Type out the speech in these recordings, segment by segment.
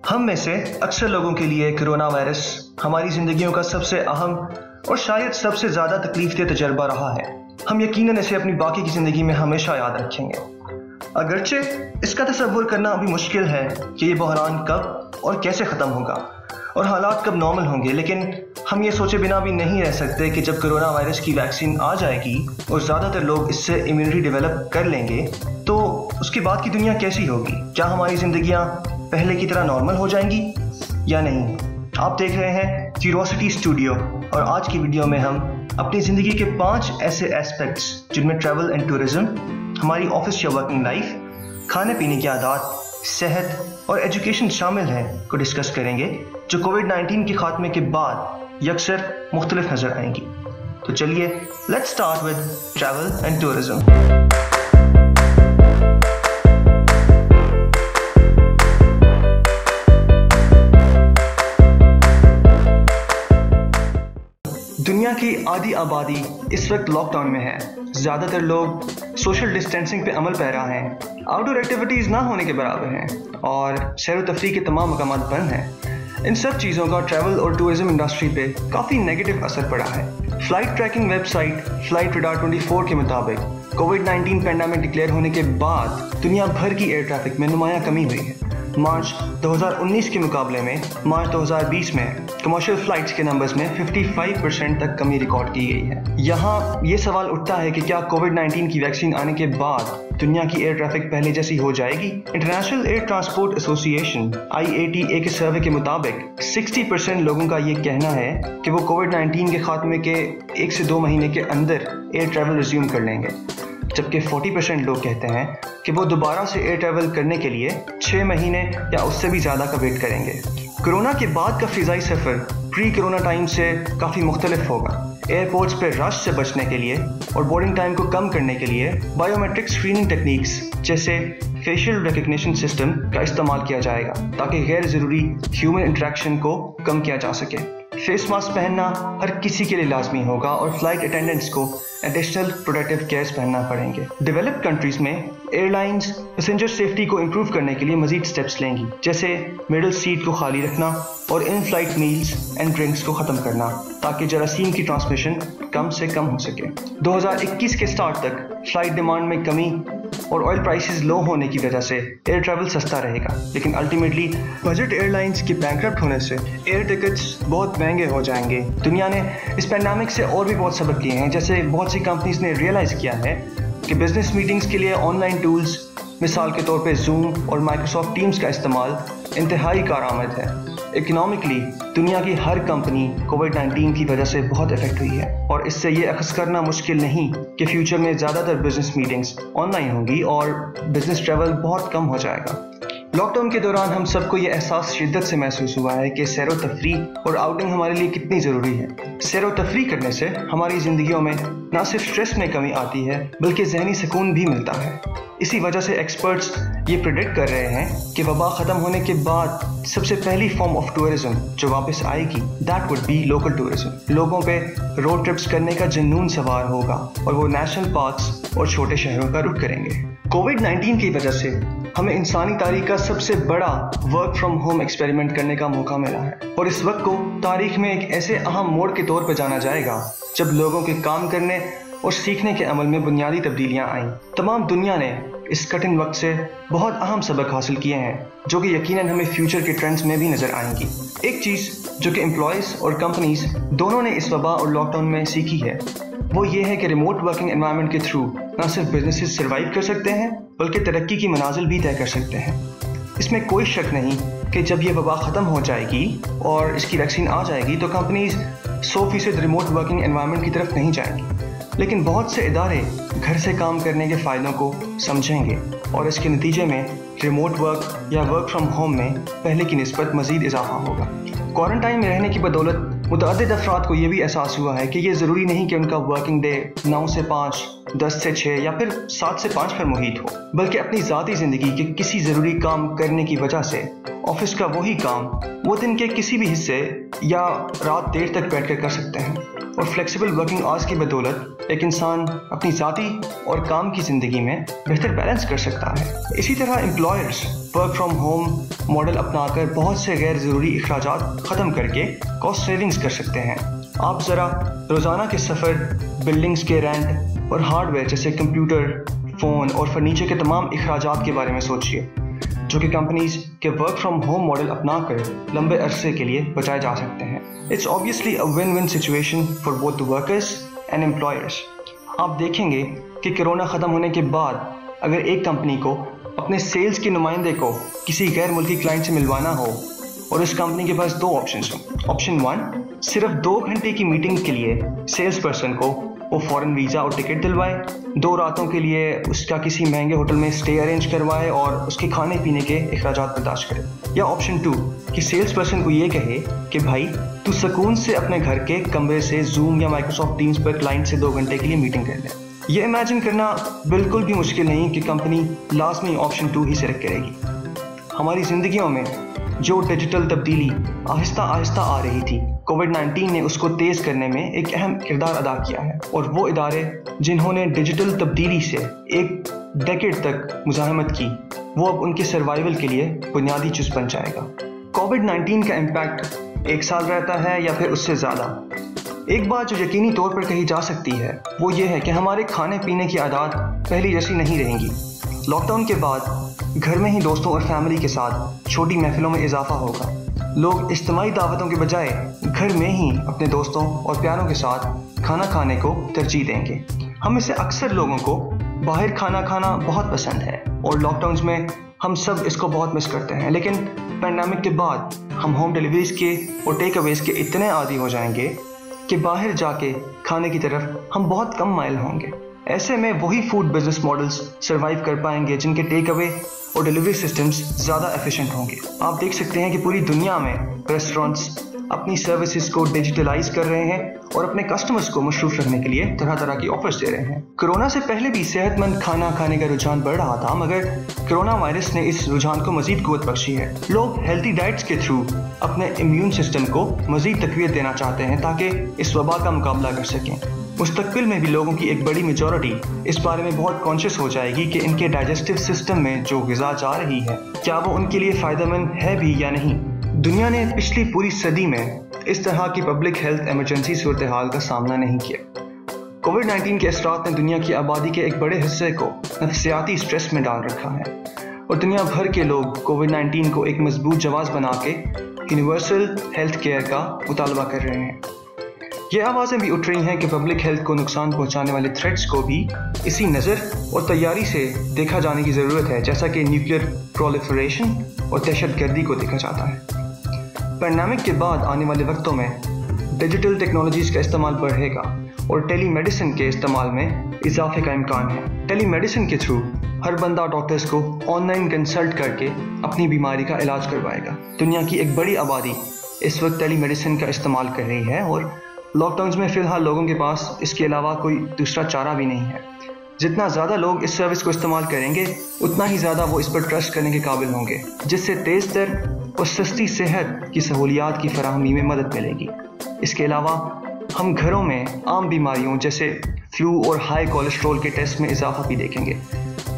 हम में से अक्सर लोगों के लिए कोरोना वायरस हमारी ज़िंदगियों का सबसे अहम और शायद सबसे ज़्यादा तकलीफदेह तजर्बा रहा है। हम यकीनन इसे अपनी बाकी की ज़िंदगी में हमेशा याद रखेंगे। अगरचे इसका तसव्वुर करना अभी मुश्किल है कि ये बहरान कब और कैसे ख़त्म होगा और हालात कब नॉर्मल होंगे, लेकिन हम ये सोचे बिना भी नहीं रह सकते कि जब कोरोना वायरस की वैक्सीन आ जाएगी और ज़्यादातर लोग इससे इम्यूनिटी डेवलप कर लेंगे तो उसके बाद की दुनिया कैसी होगी। क्या हमारी ज़िंदगियाँ पहले की तरह नॉर्मल हो जाएंगी या नहीं। आप देख रहे हैं क्यूरोसिटी स्टूडियो और आज की वीडियो में हम अपनी ज़िंदगी के 5 ऐसे एस्पेक्ट्स जिनमें ट्रैवल एंड टूरिज्म, हमारी ऑफिस या वर्किंग लाइफ, खाने पीने की आदत, सेहत और एजुकेशन शामिल हैं को डिस्कस करेंगे, जो कोविड-19 के खात्मे के बाद यकसर मुख्तलिफ नज़र आएंगी। तो चलिए let's start with travel and tourism. दुनिया की आधी आबादी इस वक्त लॉकडाउन में है। ज़्यादातर लोग सोशल डिस्टेंसिंग पे अमल पैरा हैं, आउटडोर एक्टिविटीज़ ना होने के बराबर हैं और सैर व तफरीह के तमाम मकामात बंद हैं। इन सब चीज़ों का ट्रैवल और टूरिज्म इंडस्ट्री पे काफ़ी नेगेटिव असर पड़ा है। Flight trekking website flight radar 24 के मुताबिक कोविड-19 पैंडेमिक डिक्लेयर होने के बाद दुनिया भर की एयर ट्रैफिक में नुमायाँ कमी हुई है। मार्च 2019 के मुकाबले में मार्च 2020 में कमर्शियल फ्लाइट्स के नंबर्स में 55% तक कमी रिकॉर्ड की गई है। यहाँ ये सवाल उठता है कि क्या कोविड-19 की वैक्सीन आने के बाद दुनिया की एयर ट्रैफिक पहले जैसी हो जाएगी। International air transport association IATA के सर्वे के मुताबिक 60% लोगों का ये कहना है कि वो कोविड-19 के खात्मे के 1 से 2 महीने के अंदर एयर ट्रैवल रिज्यूम कर लेंगे, जबकि 40% लोग कहते हैं कि वो दोबारा से एयर ट्रैवल करने के लिए 6 महीने या उससे भी ज़्यादा का वेट करेंगे। कोरोना के बाद का फ़िज़ाई सफ़र प्री कोरोना टाइम से काफ़ी मुख्तलिफ होगा। एयरपोर्ट्स पर रश से बचने के लिए और बोर्डिंग टाइम को कम करने के लिए बायोमेट्रिक स्क्रीनिंग टेक्निक्स जैसे फेशियल रिकग्निशन सिस्टम का इस्तेमाल किया जाएगा ताकि गैर ज़रूरी ह्यूमन इंटरेक्शन को कम किया जा सके। फेस मास्क पहनना हर किसी के लिए लाजमी होगा और फ्लाइट अटेंडेंट्स को एडिशनल प्रोटेक्टिव केयर्स पहनना पड़ेंगे। डेवलप्ड कंट्रीज में एयरलाइंस पैसेंजर सेफ्टी को इम्प्रूव करने के लिए मजीद स्टेप्स लेंगी, जैसे मिडल सीट को खाली रखना और in flight meals and drinks को ख़त्म करना ताकि जरासीम की ट्रांसमिशन कम से कम हो सके। 2021 के स्टार्ट तक फ्लाइट डिमांड में कमी और ऑयल प्राइसेस लो होने की वजह से एयर ट्रैवल सस्ता रहेगा, लेकिन अल्टीमेटली बजट एयरलाइंस के बैंकरप्ट होने से एयर टिकट्स बहुत महंगे हो जाएंगे। दुनिया ने इस पैंडेमिक से और भी बहुत सबक लिए हैं, जैसे बहुत सी कंपनीज ने रियलाइज़ किया है कि बिजनेस मीटिंग्स के लिए ऑनलाइन टूल्स, मिसाल के तौर पे जूम और माइक्रोसॉफ्ट टीम्स का इस्तेमाल इंतहाई कारआमद है। इकोनॉमिकली दुनिया की हर कंपनी कोविड-19 की वजह से बहुत इफेक्ट हुई है और इससे ये अखज़ करना मुश्किल नहीं कि फ्यूचर में ज़्यादातर बिजनेस मीटिंग्स ऑनलाइन होंगी और बिजनेस ट्रैवल बहुत कम हो जाएगा। लॉकडाउन के दौरान हम सबको ये एहसास शिद्दत से महसूस हुआ है कि सैर व तफरीह और आउटिंग हमारे लिए कितनी ज़रूरी है। सैर व तफरीह करने से हमारी ज़िंदगियों में न सिर्फ स्ट्रेस में कमी आती है बल्कि जहनी सुकून भी मिलता है। इसी वजह से एक्सपर्ट्स ये प्रेडिक्ट कर रहे हैं कि वबा ख़त्म होने के बाद सबसे पहली फॉर्म ऑफ टूरिज्म जो वापस आएगी that would be local tourism. लोगों पे रोड ट्रिप्स करने का जुनून सवार होगा और वो नेशनल पार्क्स और छोटे शहरों का रुख करेंगे। कोविड-19 की वजह से हमें इंसानी तारीख का सबसे बड़ा वर्क फ्रॉम होम एक्सपेरिमेंट करने का मौका मिला है और इस वक्त को तारीख में एक ऐसे अहम मोड़ के तौर पर जाना जाएगा जब लोगों के काम करने और सीखने के अमल में बुनियादी तब्दीलियां आईं। तमाम दुनिया ने इस कठिन वक्त से बहुत अहम सबक हासिल किए हैं जो कि यकीनन हमें फ्यूचर के ट्रेंड्स में भी नज़र आएंगी। एक चीज़ जो कि एम्प्लॉयज़ और कंपनीज दोनों ने इस वबा और लॉकडाउन में सीखी है वो ये है कि रिमोट वर्किंग एनवायरनमेंट के थ्रू न सिर्फ बिजनेसेस सर्वाइव कर सकते हैं बल्कि तरक्की की मनाजिल भी तय कर सकते हैं। इसमें कोई शक नहीं कि जब ये वबा ख़त्म हो जाएगी और इसकी वैक्सीन आ जाएगी तो कंपनीज 100% रिमोट वर्किंग एनवायरनमेंट की तरफ नहीं जाएंगी, लेकिन बहुत से इदारे घर से काम करने के फ़ायदों को समझेंगे और इसके नतीजे में रिमोट वर्क या वर्क फ्रॉम होम में पहले की निस्बत मज़ीद इजाफा होगा। क्वारंटाइन में रहने की बदौलत मुतअद्दिद अफराद को ये भी एहसास हुआ है कि ये ज़रूरी नहीं कि उनका वर्किंग डे 9 से 5, 10 से 6 या फिर 7 से 5 पर मुहित हो, बल्कि अपनी ज़ाती ज़िंदगी के किसी ज़रूरी काम करने की वजह से ऑफिस का वही काम वो दिन के किसी भी हिस्से या रात देर तक बैठकर कर सकते हैं। اور فلیکسیبل ورکنگ آورز کی بدولت ایک انسان اپنی ذاتی اور کام کی زندگی میں بہتر بیلنس کر سکتا ہے۔ اسی طرح employers work from home model اپنا کر بہت سے غیر ضروری اخراجات ختم کر کے کاسٹ سیونگز کر سکتے ہیں۔ آپ ذرا روزانہ کے سفر، بلڈنگز کے رینٹ اور ہارڈ ویئر جیسے کمپیوٹر، فون اور فرنیچر کے تمام اخراجات کے بارے میں سوچیے، جو کہ کمپنیز کے ورک فرام ہوم ماڈل اپنا کر لمبے عرصے کے لیے بچائے جا سکتے ہیں۔ It's obviously a win-win situation for both the workers and employers۔ آپ دیکھیں گے کہ کرونا ختم ہونے کے بعد اگر ایک کمپنی کو اپنے سیلز کے نمائندے کو کسی غیر ملکی کلائنٹ سے ملوانا ہو اور اس کمپنی کے پاس دو آپشنز ہوں۔ آپشن 1، صرف 2 گھنٹے کی میٹنگ کے لیے سیلز پرسن کو وہ فورن ویزا اور ٹکٹ دلوائے، 2 راتوں کے لیے اس کا کسی مہنگے ہوٹل میں اسٹے ارینج کروائے اور اس کے کھانے پینے کے اخراجات برداشت کرے۔ یا آپشن 2 کہ سیلز پرسن کو یہ کہے کہ بھائی تو سکون سے اپنے گھر کے کمرے سے زوم یا مائکروسافٹ ٹیمز پر کلائنٹ سے 2 گھنٹے کے لیے میٹنگ کر لے۔ یہ امیجن کرنا بالکل بھی مشکل نہیں کہ کمپنی لازمی آپشن 2 ہی سلیکٹ کرے گی۔ ہماری زندگیوں میں جو ڈیجیٹل تبدیلی آہستہ آہستہ آ رہی تھی، کووڈ-19 نے اس کو تیز کرنے میں ایک اہم کردار ادا کیا ہے، اور وہ ادارے جنہوں نے ڈیجیٹل تبدیلی سے ایک ڈیکیڈ تک مزاحمت کی، وہ اب ان کے سروائیول کے لیے بنیادی جز بن جائے گا۔ کووڈ-19 کا امپیکٹ 1 سال رہتا ہے یا پھر اس سے زیادہ۔ ایک بات جو یقینی طور پر کہی جا سکتی ہے وہ یہ ہے کہ ہمارے کھانے پینے کی عادات پہلی جیسی نہیں رہیں گی۔ لاک ڈاؤن کے بعد گھر میں ہی دوستوں اور فیملی کے ساتھ چھوٹی محفلوں میں اضافہ ہوگا۔ لوگ اجتماعی دعوتوں کے بجائے گھر میں ہی اپنے دوستوں اور پیاروں کے ساتھ کھانا کھانے کو ترجیح دیں گے۔ ہم میں سے اکثر لوگوں کو باہر کھانا کھانا بہت پسند ہے اور لاک ڈاؤنز میں ہم سب اس کو بہت مس کرتے ہیں، لیکن پینڈیمک کے بعد ہم ہوم ڈیلیوریز کے اور ٹیک اویز کے اتنے عادی ہو جائیں گے کہ باہر جا کے کھانے کی طرف ہم بہت کم مائل ہوں گے۔ ایسے میں وہی فوڈ بزنس ماڈلز سروائیو کر پائیں گے جن کے ٹیک اوے اور ڈیلیوری سسٹمز زیادہ ایفیشینٹ ہوں گے۔ آپ دیکھ سکتے ہیں کہ پوری دنیا میں ریسٹورینٹس اپنی سروسز کو ڈیجیٹلائز کر رہے ہیں اور اپنے کسٹمرز کو مصروف رکھنے کے لیے طرح طرح کی آفرز دے رہے ہیں۔ کورونا سے پہلے بھی صحت مند کھانا کھانے کا رجحان بڑھ رہا تھا، مگر کورونا وائرس نے اس رجحان کو مزید قوت بخشی ہے۔ لوگ ہیلتھی ڈائٹس کے تھرو اپنے امیون سسٹم کو مزید تقویت دینا چاہتے ہیں تاکہ اس وبا کا مقابلہ کر سکیں۔ مستقبل میں بھی لوگوں کی ایک بڑی میجورٹی اس بارے میں بہت کانشیس ہو جائے گی کہ ان کے ڈائجسٹو سسٹم میں جو غذا جا رہی ہے کیا وہ ان کے لیے فائدہ مند ہے بھی یا نہیں۔ دنیا نے پچھلی پوری صدی میں اس طرح کی پبلک ہیلتھ ایمرجنسی صورتحال کا سامنا نہیں کیا۔ کووڈ-19 کے اثرات نے دنیا کی آبادی کے ایک بڑے حصے کو نفسیاتی سٹریس میں ڈال رکھا ہے، اور دنیا بھر کے لوگ کووڈ-19 کو ایک مضبوط جواز بنا کے یونیورسل ہیلتھ کیئر کا مطالبہ کر رہے ہیں۔ یہ آوازیں بھی اٹھ رہی ہیں کہ پبلک ہیلتھ کو نقصان پہنچانے والے تھریٹس کو بھی اسی نظر اور تیاری سے دیکھا جانے کی ضرورت ہے جیسا کہ نیوکلیئر پرولیفریشن اور دہشت گردی کو دیکھا جاتا ہے۔ پینڈیمک کے بعد آنے والے وقتوں میں ڈیجیٹل ٹیکنالوجیز کا استعمال بڑھے گا اور ٹیلی میڈیسن کے استعمال میں اضافے کا امکان ہے۔ ٹیلی میڈیسن کے تھرو ہر بندہ ڈاکٹرز کو آن لائن کنسلٹ کر کے اپنی بیماری کا علاج کروائے گا۔ دنیا کی ایک بڑی آبادی اس وقت ٹیلی میڈیسن کا استعمال کر رہی ہے، اور لاک ڈاؤنز میں فی الحال لوگوں کے پاس اس کے علاوہ کوئی دوسرا چارہ بھی نہیں ہے۔ جتنا زیادہ لوگ اس سروس کو استعمال کریں گے اتنا ہی زیادہ وہ اس پر ٹرسٹ کرنے کے قابل ہوں گے، جس سے تیز تر اور سستی صحت کی سہولیات کی فراہمی میں مدد ملے گی۔ اس کے علاوہ ہم گھروں میں عام بیماریوں جیسے فلو اور ہائی کولیسٹرول کے ٹیسٹ میں اضافہ بھی دیکھیں گے،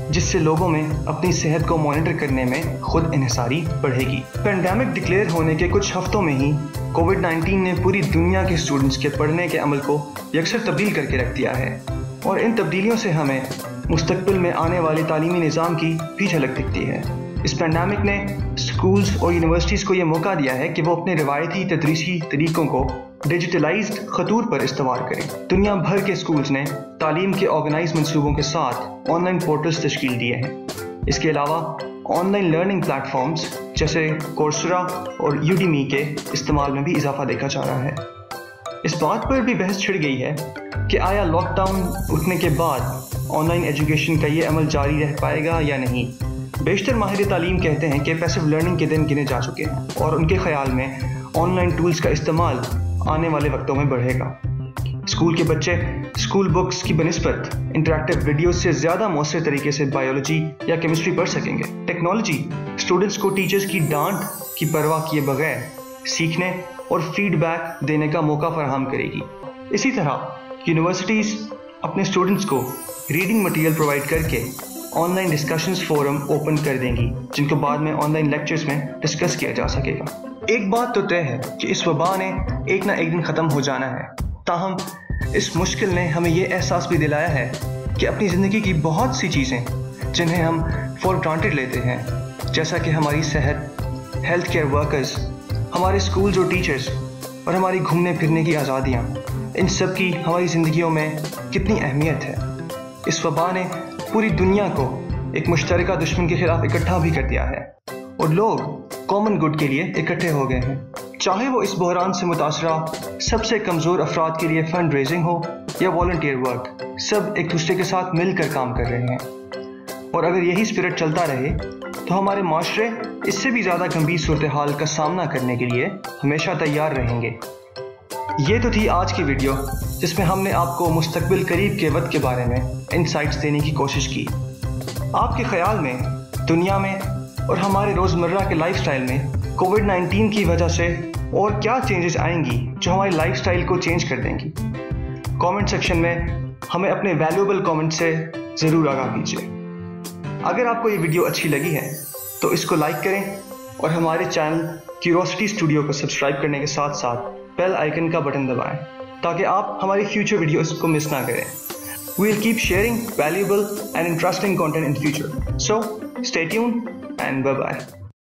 جس سے لوگوں میں اپنی صحت کو مانیٹر کرنے میں خود انحصاری بڑھے گی۔ پینڈیمک ڈکلیئر ہونے کے کچھ ہفتوں میں ہی کووڈ-19 نے پوری دنیا کے اسٹوڈنٹس کے پڑھنے کے عمل کو یکسر تبدیل کر کے رکھ دیا ہے، اور ان تبدیلیوں سے ہمیں مستقبل میں آنے والے تعلیمی نظام کی بھی جھلک دکھتی ہے۔ اس پینڈیمک نے اسکولز اور یونیورسٹیز کو یہ موقع دیا ہے کہ وہ اپنے روایتی تدریسی طریقوں کو ڈیجیٹلائزڈ خطور پر استوار کریں۔ دنیا بھر کے اسکولز نے تعلیم کے آرگنائز منصوبوں کے ساتھ آن لائن پورٹلز تشکیل دیے ہیں۔ اس کے علاوہ online learning platforms جیسے کورسرا اور یوڈیمی کے استعمال میں بھی اضافہ دیکھا جا رہا ہے۔ اس بات پر بھی بحث چھڑ گئی ہے کہ آیا لاک ڈاؤن اٹھنے کے بعد آن لائن ایجوکیشن کا یہ عمل جاری رہ پائے گا یا نہیں۔ بیشتر ماہر تعلیم کہتے ہیں کہ پیسو لرننگ کے دن گنے جا چکے ہیں، اور ان کے خیال میں آن لائن ٹولز کا استعمال آنے والے وقتوں میں بڑھے گا۔ اسکول کے بچے اسکول بکس کی بنسبت انٹریکٹیو ویڈیوز سے زیادہ مؤثر طریقے سے بایولوجی یا کیمسٹری پڑھ سکیں گے۔ ٹیکنالوجی اسٹوڈنٹس کو ٹیچرز کی ڈانٹ کی پرواہ کیے بغیر سیکھنے اور فیڈ بیک دینے کا موقع فراہم کرے گی۔ इसी तरह यूनिवर्सिटीज़ अपने स्टूडेंट्स को रीडिंग मटेरियल प्रोवाइड करके ऑनलाइन डिस्कशंस फोरम ओपन कर देंगी, जिनको बाद में ऑनलाइन लेक्चर्स में डिस्कस किया जा सकेगा। एक बात तो तय है कि इस वबा ने एक ना एक दिन ख़त्म हो जाना है। ताहम इस मुश्किल ने हमें ये एहसास भी दिलाया है कि अपनी ज़िंदगी की बहुत सी चीज़ें जिन्हें हम फॉर ग्रांटेड लेते हैं, जैसा कि हमारी सेहत, हेल्थ केयर वर्कर्स, हमारे स्कूल जो टीचर्स और हमारी घूमने फिरने की आज़ादियाँ, इन सब की हमारी ज़िंदगियों में कितनी अहमियत है। इस वबा ने पूरी दुनिया को एक मुश्तरका दुश्मन के खिलाफ इकट्ठा भी कर दिया है और लोग कॉमन गुड के लिए इकट्ठे हो गए हैं। चाहे वो इस बहरान से मुतासरा सबसे कमज़ोर अफराद के लिए फंड रेजिंग हो या वॉलंटियर वर्क, सब एक दूसरे के साथ मिलकर काम कर रहे हैं। और अगर यही स्पिरिट चलता रहे तो हमारे माशरे इससे भी ज़्यादा गंभीर सूरत हाल का सामना करने के लिए हमेशा तैयार रहेंगे। ये तो थी आज की वीडियो, जिसमें हमने आपको मुस्तकबिल करीब के वक्त के बारे में इनसाइट्स देने की कोशिश की। आपके ख्याल में दुनिया में और हमारे रोज़मर्रा के लाइफस्टाइल में कोविड-19 की वजह से और क्या चेंजेस आएंगी जो हमारी लाइफस्टाइल को चेंज कर देंगी? कमेंट सेक्शन में हमें अपने वैल्यूएबल कमेंट से ज़रूर आगाह कीजिए। अगर आपको ये वीडियो अच्छी लगी है तो इसको लाइक करें और हमारे चैनल क्यूरोसिटी स्टूडियो को सब्सक्राइब करने के साथ साथ बेल आइकन का बटन दबाएं ताकि आप हमारी फ्यूचर वीडियोस को मिस ना करें। We will keep sharing valuable and interesting content in the future. So stay tuned and bye-bye.